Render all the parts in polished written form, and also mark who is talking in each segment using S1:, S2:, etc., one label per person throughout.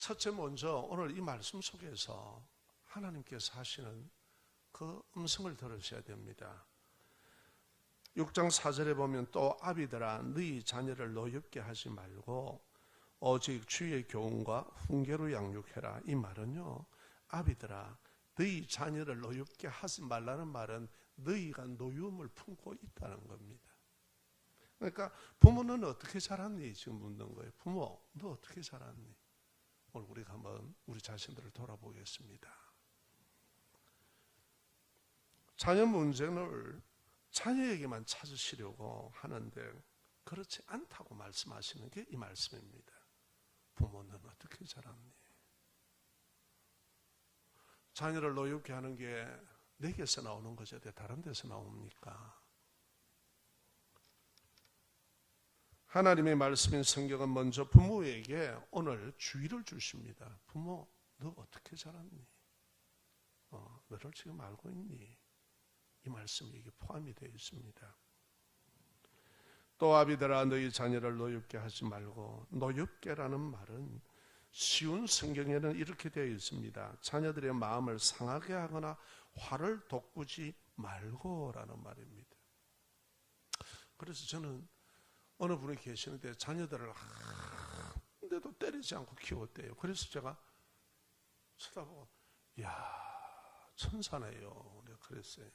S1: 첫째 먼저 오늘 이 말씀 속에서 하나님께서 하시는 그 음성을 들으셔야 됩니다. 6장 4절에 보면 또 아비들아 너희 자녀를 노엽게 하지 말고 오직 주의 교훈과 훈계로 양육해라. 이 말은요, 아비들아 너희 자녀를 노엽게 하지 말라는 말은 너희가 노여움을 품고 있다는 겁니다. 그러니까 부모는 어떻게 자랐니? 지금 묻는 거예요. 부모 너 어떻게 자랐니? 오늘 우리가 한번 우리 자신들을 돌아보겠습니다. 자녀 문제를 자녀에게만 찾으시려고 하는데 그렇지 않다고 말씀하시는 게 이 말씀입니다. 부모는 어떻게 자랐니? 자녀를 노엽게 하는 게 내게서 나오는 것이 어디 다른 데서 나옵니까? 하나님의 말씀인 성경은 먼저 부모에게 오늘 주의를 주십니다. 부모, 너 어떻게 자랐니? 너를 지금 알고 있니? 이 말씀이 이게 포함이 되어 있습니다. 또 아비들아 너희 자녀를 노엽게 하지 말고, 노엽게라는 말은 쉬운 성경에는 이렇게 되어 있습니다. 자녀들의 마음을 상하게 하거나 화를 돋구지 말고라는 말입니다. 그래서 저는 어느 분이 계시는데 자녀들을 한데도 때리지 않고 키웠대요. 그래서 제가 쳐다보고 이야 천사네요. 내가 그랬어요.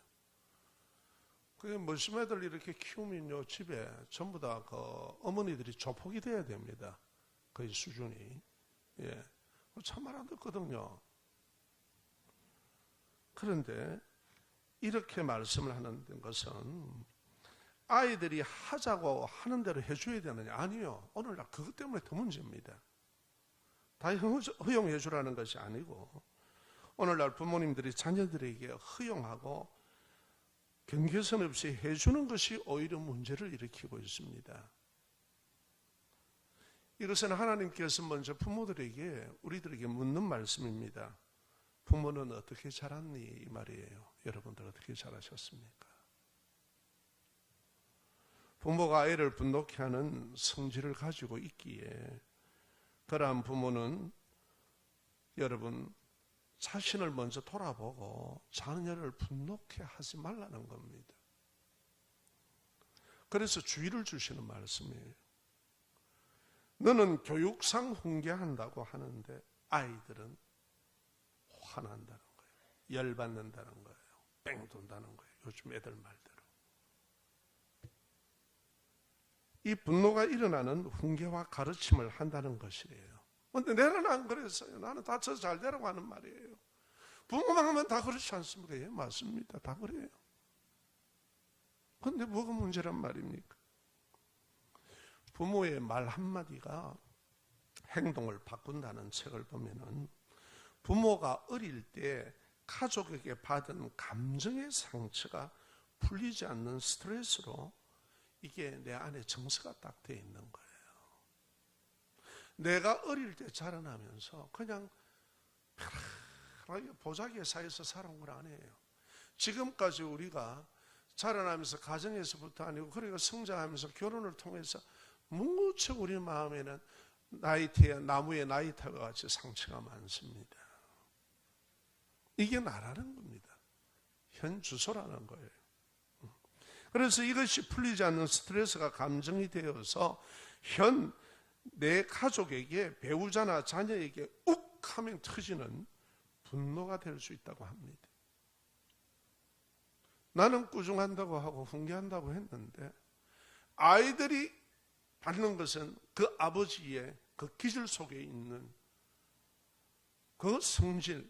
S1: 그게 멋있는 애들 이렇게 키우면요 집에 전부 다 그 어머니들이 조폭이 돼야 됩니다. 거의 수준이. 예, 참 말 안 듣거든요. 그런데 이렇게 말씀을 하는 것은 아이들이 하자고 하는 대로 해줘야 되느냐? 아니요. 오늘날 그것 때문에 더 문제입니다. 다 허용해 주라는 것이 아니고 오늘날 부모님들이 자녀들에게 허용하고 경계선 없이 해주는 것이 오히려 문제를 일으키고 있습니다. 이것은 하나님께서 먼저 부모들에게 우리들에게 묻는 말씀입니다. 부모는 어떻게 자랐니? 이 말이에요. 여러분들 어떻게 자라셨습니까? 부모가 아이를 분노케 하는 성질을 가지고 있기에 그러한 부모는 여러분 자신을 먼저 돌아보고 자녀를 분노케 하지 말라는 겁니다. 그래서 주의를 주시는 말씀이에요. 너는 교육상 훈계한다고 하는데 아이들은 화난다는 거예요. 열받는다는 거예요. 뺑 돈다는 거예요. 요즘 애들 말대로. 이 분노가 일어나는 훈계와 가르침을 한다는 것이에요. 그런데 나는 안 그랬어요. 나는 다쳐서 잘 되라고 하는 말이에요. 부모만 하면 다 그렇지 않습니까? 예, 맞습니다. 다 그래요. 그런데 뭐가 문제란 말입니까? 부모의 말 한마디가 행동을 바꾼다는 책을 보면은 부모가 어릴 때 가족에게 받은 감정의 상처가 풀리지 않는 스트레스로 이게 내 안에 정서가 딱 되어 있는 거예요. 내가 어릴 때 자라나면서 그냥 편하게 보자기에 사이에서 살아온 건 아니에요. 지금까지 우리가 자라나면서 가정에서부터 아니고 그리고 성장하면서 결혼을 통해서 무척 우리 마음에는 나무의 나이테와 같이 상처가 많습니다. 이게 나라는 겁니다. 현 주소라는 거예요. 그래서 이것이 풀리지 않는 스트레스가 감정이 되어서 현 내 가족에게 배우자나 자녀에게 욱 하면 터지는 분노가 될 수 있다고 합니다. 나는 꾸중한다고 하고 훈계한다고 했는데 아이들이 받는 것은 그 아버지의 그 기질 속에 있는 그 성질,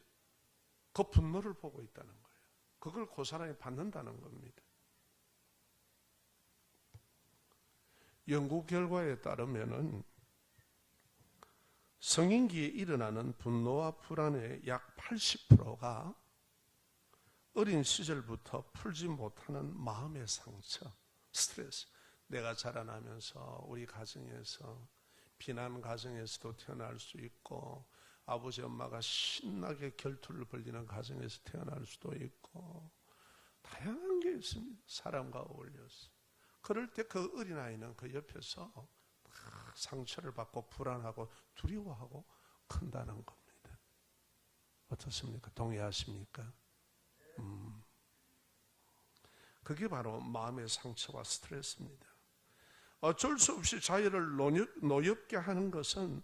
S1: 그 분노를 보고 있다는 거예요. 그걸 그 사람이 받는다는 겁니다. 연구 결과에 따르면은 성인기에 일어나는 분노와 불안의 약 80%가 어린 시절부터 풀지 못하는 마음의 상처, 스트레스. 내가 자라나면서 우리 가정에서 비난 가정에서도 태어날 수 있고 아버지 엄마가 신나게 결투를 벌이는 가정에서 태어날 수도 있고 다양한 게 있습니다. 사람과 어울려서. 그럴 때 그 어린아이는 그 옆에서 상처를 받고 불안하고 두려워하고 큰다는 겁니다. 어떻습니까? 동의하십니까? 그게 바로 마음의 상처와 스트레스입니다. 어쩔 수 없이 자유를 노엽게 하는 것은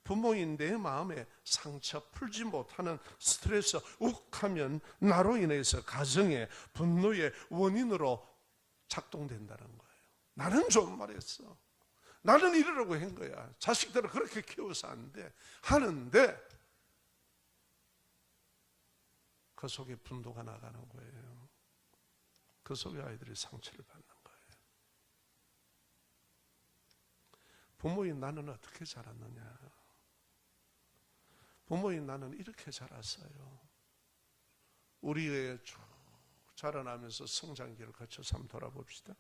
S1: 부모인 내 마음에 상처 풀지 못하는 스트레스, 욱하면 나로 인해서 가정의 분노의 원인으로 작동된다는 거예요. 나는 좀 말했어. 나는 이러라고 한 거야. 자식들을 그렇게 키워서 안 돼. 하는데 그 속에 분노가 나가는 거예요. 그 속에 아이들이 상처를 받는 거예요. 부모인 나는 어떻게 자랐느냐? 부모인 나는 이렇게 자랐어요. 우리의 쭉 자라나면서 성장기를 거쳐서 한번 돌아봅시다.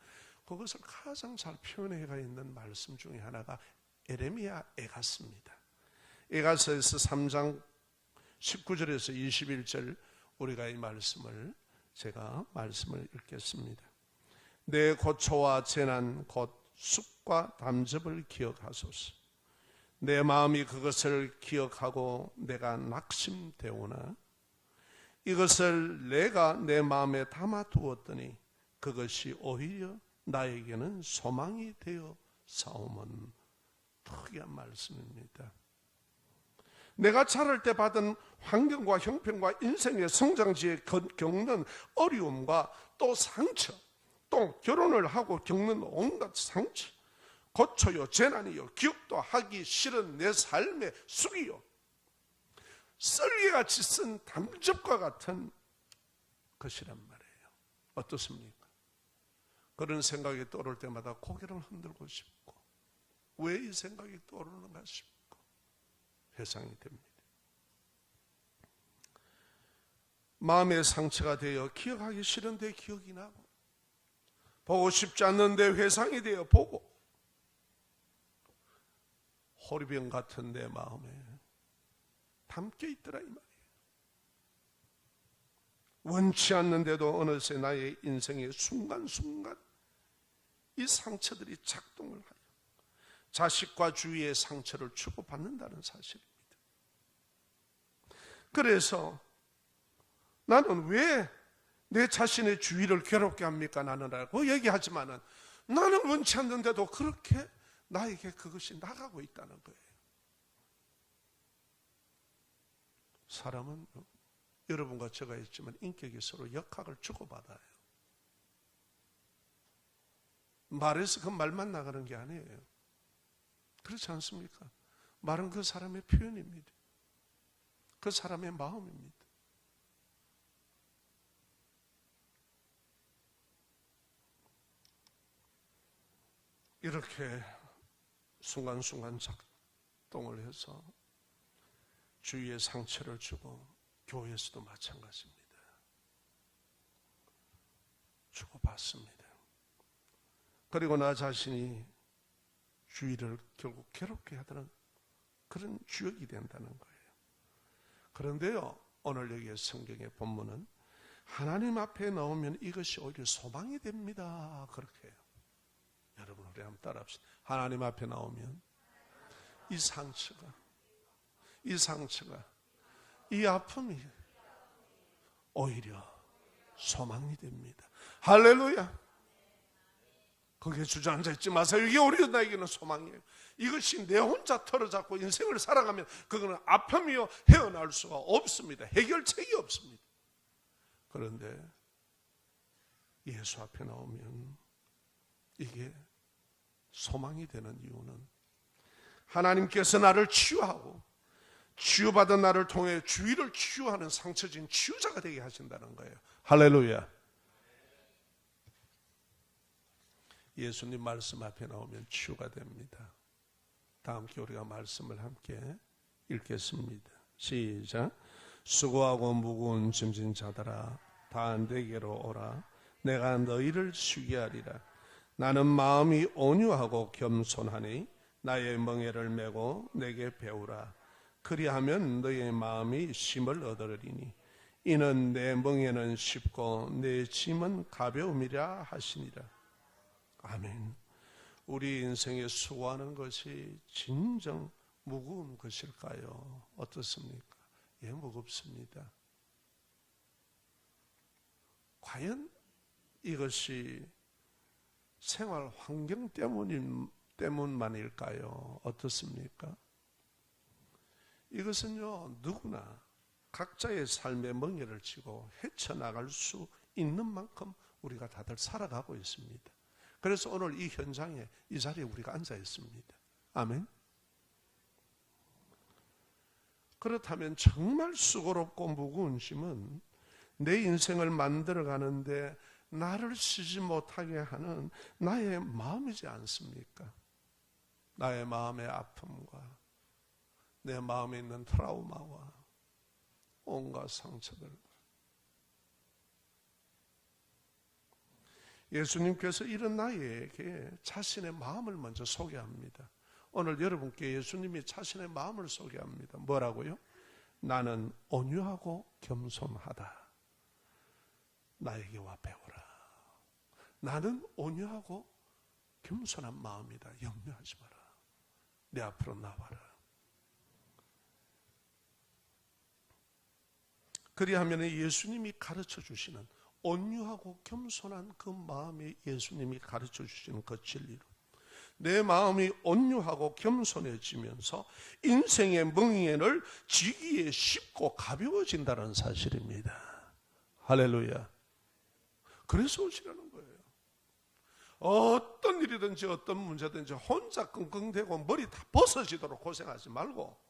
S1: 그것을 가장 잘 표현해가 있는 말씀 중에 하나가 에레미야 에가스입니다. 에가서에서 3장 19절에서 21절 우리가 이 말씀을 제가 말씀을 읽겠습니다. 내 고초와 재난 곧 쑥과 담즙을 기억하소서. 내 마음이 그것을 기억하고 내가 낙심되오나 이것을 내가 내 마음에 담아두었더니 그것이 오히려 나에게는 소망이 되어 싸움은 특이한 말씀입니다. 내가 자랄 때 받은 환경과 형편과 인생의 성장지에 겪는 어려움과 또 상처, 또 결혼을 하고 겪는 온갖 상처, 고초요, 재난이요, 기억도 하기 싫은 내 삶의 쑥이요, 썰기같이 쓴 담즙과 같은 것이란 말이에요. 어떻습니까? 그런 생각이 떠오를 때마다 고개를 흔들고 싶고, 왜 이 생각이 떠오르는가 싶고 회상이 됩니다. 마음의 상처가 되어 기억하기 싫은데 기억이 나고, 보고 싶지 않는데 회상이 되어 보고, 호리병 같은 내 마음에 담겨 있더라 이 말이에요. 원치 않는데도 어느새 나의 인생의 순간순간 이 상처들이 작동을 하여 자식과 주위의 상처를 주고받는다는 사실입니다. 그래서 나는 왜 내 자신의 주위를 괴롭게 합니까? 나는 라고 얘기하지만은 나는 원치 않는데도 그렇게 나에게 그것이 나가고 있다는 거예요. 사람은 여러분과 제가 있지만 인격이 서로 역학을 주고받아요. 말에서 그 말만 나가는 게 아니에요. 그렇지 않습니까? 말은 그 사람의 표현입니다. 그 사람의 마음입니다. 이렇게 순간순간 작동을 해서 주위에 상처를 주고, 교회에서도 마찬가지입니다. 주고받습니다. 그리고 나 자신이 주위를 결국 괴롭게 하는 그런 주역이 된다는 거예요. 그런데요, 오늘 여기에 성경의 본문은 하나님 앞에 나오면 이것이 오히려 소망이 됩니다. 그렇게 해요. 여러분, 우리 한번 따라합시다. 하나님 앞에 나오면 이 상처가, 이 아픔이 오히려 소망이 됩니다. 할렐루야. 거기에 주저앉아 있지 마세요. 이게 오히려 나에게는 소망이에요. 이것이 내 혼자 털어잡고 인생을 살아가면 그거는 아픔이요, 헤어나올 수가 없습니다. 해결책이 없습니다. 그런데 예수 앞에 나오면 이게 소망이 되는 이유는 하나님께서 나를 치유하고 치유받은 나를 통해 주위를 치유하는 상처진 치유자가 되게 하신다는 거예요. 할렐루야. 예수님 말씀 앞에 나오면 치유가 됩니다. 다 함께 우리가 말씀을 함께 읽겠습니다. 시작. 수고하고 무거운 짐진 자들아 다 내게로 오라. 내가 너희를 쉬게 하리라. 나는 마음이 온유하고 겸손하니 나의 멍에를 메고 내게 배우라. 그리하면 너의 마음이 쉼을 얻으리니 이는 내 멍에는 쉽고 내 짐은 가벼움이라 하시니라. 아멘. 우리 인생에 수고하는 것이 진정 무거운 것일까요? 어떻습니까? 예, 무겁습니다. 과연 이것이 생활 환경 때문만일까요? 어떻습니까? 이것은요, 누구나 각자의 삶의 멍에를 쥐고 헤쳐나갈 수 있는 만큼 우리가 다들 살아가고 있습니다. 그래서 오늘 이 현장에, 이 자리에 우리가 앉아 있습니다. 아멘. 그렇다면 정말 수고롭고 무거운 짐은 내 인생을 만들어가는데 나를 쉬지 못하게 하는 나의 마음이지 않습니까? 나의 마음의 아픔과 내 마음에 있는 트라우마와 온갖 상처들. 예수님께서 이런 나에게 자신의 마음을 먼저 소개합니다. 오늘 여러분께 예수님이 자신의 마음을 소개합니다. 뭐라고요? 나는 온유하고 겸손하다. 나에게 와 배우라. 나는 온유하고 겸손한 마음이다. 염려하지 마라. 내 앞으로 나와라. 그리하면 예수님이 가르쳐 주시는 온유하고 겸손한 그 마음이 예수님이 가르쳐 주시는 그 진리로 내 마음이 온유하고 겸손해지면서 인생의 멍에를 지기에 쉽고 가벼워진다는 사실입니다. 할렐루야. 그래서 오시라는 거예요. 어떤 일이든지 어떤 문제든지 혼자 끙끙대고 머리 다 벗어지도록 고생하지 말고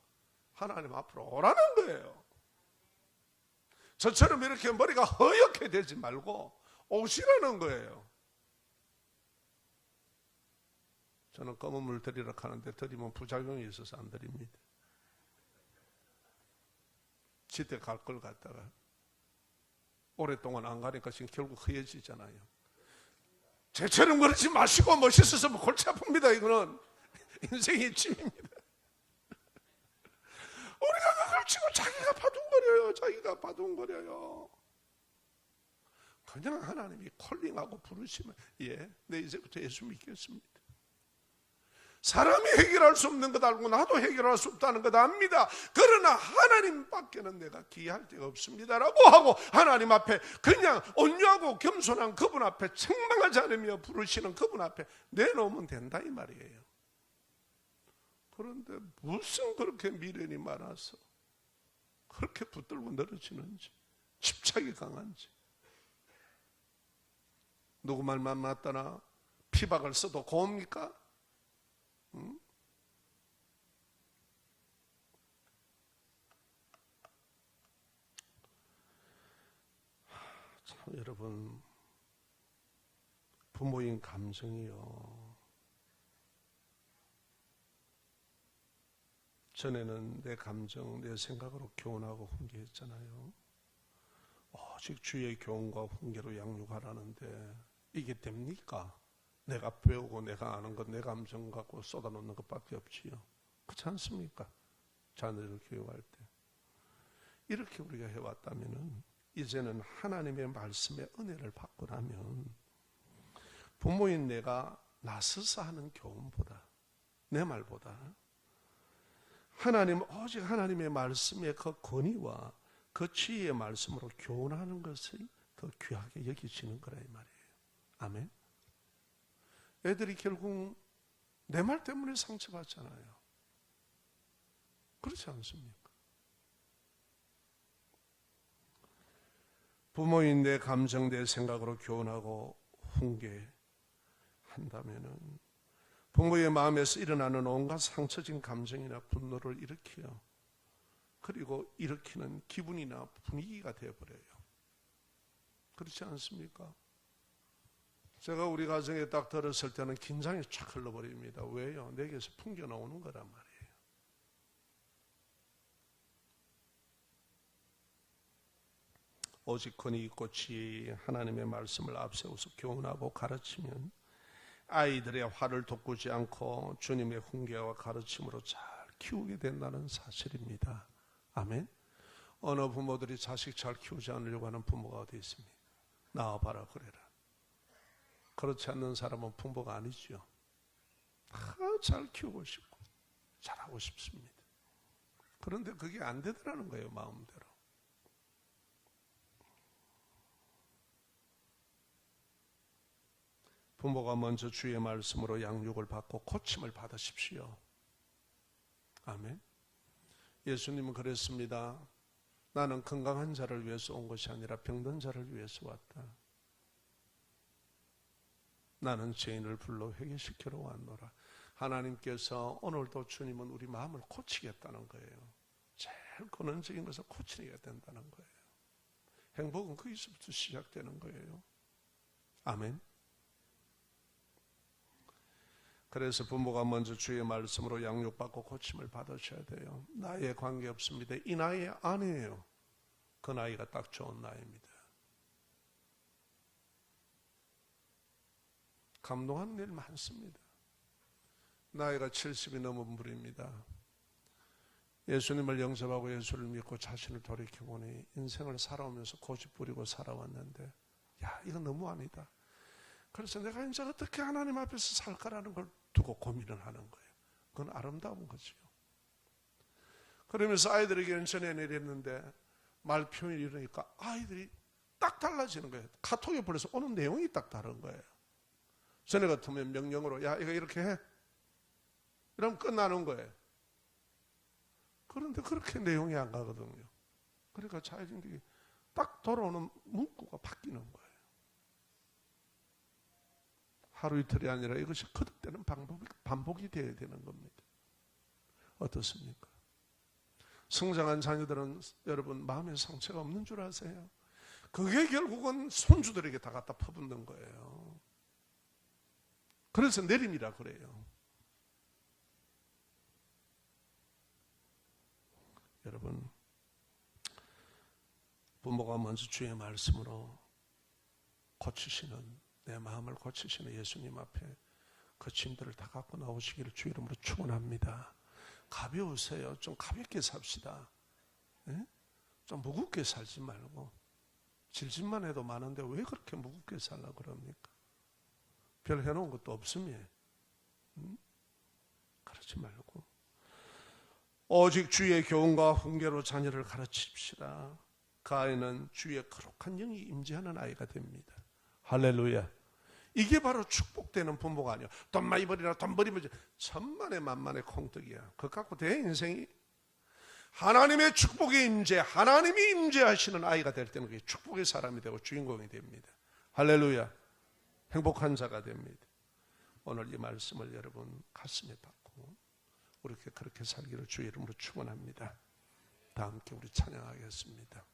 S1: 하나님 앞으로 오라는 거예요. 저처럼 이렇게 머리가 허옇게 되지 말고 오시라는 거예요. 저는 검은 물 드리러 가는데 드리면 부작용이 있어서 안 드립니다. 지대 갈 걸 갔다가 오랫동안 안 가니까 지금 결국 허해지잖아요. 쟤처럼 그러지 마시고 멋있어서 골치 아픕니다. 이거는 인생의 짐입니다. 우리가 그걸 치고 자기가 바둥거려요. 자기가 바둥거려요. 그냥 하나님이 콜링하고 부르시면 예, 내 이제부터 예수 믿겠습니다. 사람이 해결할 수 없는 것 알고 나도 해결할 수 없다는 것 압니다. 그러나 하나님밖에는 내가 기할 데가 없습니다라고 하고 하나님 앞에 그냥 온유하고 겸손한 그분 앞에 책망하지 않으며 부르시는 그분 앞에 내놓으면 된다 이 말이에요. 그런데 무슨 그렇게 미련이 많아서 그렇게 붙들고 늘어지는지 집착이 강한지 누구 말만 맞다나 피박을 써도 고옵니까? 참 여러분 부모인 감정이요. 전에는 내 감정, 내 생각으로 교훈하고 훈계했잖아요. 오직 주의 교훈과 훈계로 양육하라는데 이게 됩니까? 내가 배우고 내가 아는 것, 내 감정 갖고 쏟아놓는 것밖에 없지요. 그렇지 않습니까? 자녀를 교육할 때. 이렇게 우리가 해왔다면 이제는 하나님의 말씀의 은혜를 받고 나면 부모인 내가 나서서 하는 교훈보다 내 말보다 오직 하나님의 말씀의 그 권위와 그 지혜의 말씀으로 교훈하는 것이 더 귀하게 여기지는 거라 이 말이에요. 아멘. 애들이 결국 내 말 때문에 상처받잖아요. 그렇지 않습니까? 부모인 내 감정, 내 생각으로 교훈하고 훈계한다면은 부모의 마음에서 일어나는 온갖 상처진 감정이나 분노를 일으켜요. 그리고 일으키는 기분이나 분위기가 되어버려요. 그렇지 않습니까? 제가 우리 가정에 딱 들었을 때는 긴장이 쫙 흘러버립니다. 왜요? 내게서 풍겨나오는 거란 말이에요. 오직 권위 있고 지혜의 하나님의 말씀을 앞세워서 교훈하고 가르치면 아이들의 화를 돋구지 않고 주님의 훈계와 가르침으로 잘 키우게 된다는 사실입니다. 아멘. 어느 부모들이 자식 잘 키우지 않으려고 하는 부모가 어디 있습니까? 나와봐라 그래라. 그렇지 않는 사람은 부모가 아니죠. 다 잘 키우고 싶고 잘하고 싶습니다. 그런데 그게 안 되더라는 거예요, 마음대로. 부모가 먼저 주의 말씀으로 양육을 받고 고침을 받으십시오. 아멘. 예수님은 그랬습니다. 나는 건강한 자를 위해서 온 것이 아니라 병든 자를 위해서 왔다. 나는 죄인을 불러 회개시키러 왔노라. 하나님께서 오늘도 주님은 우리 마음을 고치겠다는 거예요. 제일 근원적인 것은 고치게 된다는 거예요. 행복은 거기서부터 시작되는 거예요. 아멘. 그래서 부모가 먼저 주의 말씀으로 양육받고 고침을 받으셔야 돼요. 나이에 관계없습니다. 이 나이 아니에요. 그 나이가 딱 좋은 나이입니다. 감동하는 일 많습니다. 나이가 70이 넘은 분입니다. 예수님을 영접하고 예수를 믿고 자신을 돌이켜보니 인생을 살아오면서 고집부리고 살아왔는데 야, 이거 너무 아니다. 그래서 내가 이제 어떻게 하나님 앞에서 살까라는 걸 두고 고민을 하는 거예요. 그건 아름다운 거죠. 그러면서 아이들에게는 전해내렸는데 말 표현이 이러니까 아이들이 딱 달라지는 거예요. 카톡에 보내서 오는 내용이 딱 다른 거예요. 전에 같으면 명령으로 야 이거 이렇게 해. 이러면 끝나는 거예요. 그런데 그렇게 내용이 안 가거든요. 그러니까 자기들이 딱 돌아오는 문구가 바뀌는 거예요. 하루 이틀이 아니라 이것이 거듭되는 반복이 되어야 되는 겁니다. 어떻습니까? 성장한 자녀들은 여러분 마음에 상처가 없는 줄 아세요? 그게 결국은 손주들에게 다 갖다 퍼붓는 거예요. 그래서 내림이라 그래요. 여러분, 부모가 먼저 주의 말씀으로 고치시는, 내 마음을 고치시는 예수님 앞에 그 짐들을 다 갖고 나오시기를 주 이름으로 축원합니다. 가벼우세요. 좀 가볍게 삽시다. 예? 좀 무겁게 살지 말고. 질질만 해도 많은데 왜 그렇게 무겁게 살라 그럽니까? 별 해놓은 것도 없으며. 그러지 말고 오직 주의 교훈과 훈계로 자녀를 가르칩시다. 그 아이는 주의 거룩한 영이 임재하는 아이가 됩니다. 할렐루야. 이게 바로 축복되는 부모가 아니야. 돈 많이 벌이라 돈 벌이면 천만의 만만의 콩떡이야. 그거 갖고 돼 인생이. 하나님의 축복의 임재, 하나님이 임재하시는 아이가 될 때는 그게 축복의 사람이 되고 주인공이 됩니다. 할렐루야. 행복한 자가 됩니다. 오늘 이 말씀을 여러분 가슴에 받고 우리 그렇게 살기를 주의 이름으로 축원합니다. 다 함께 우리 찬양하겠습니다.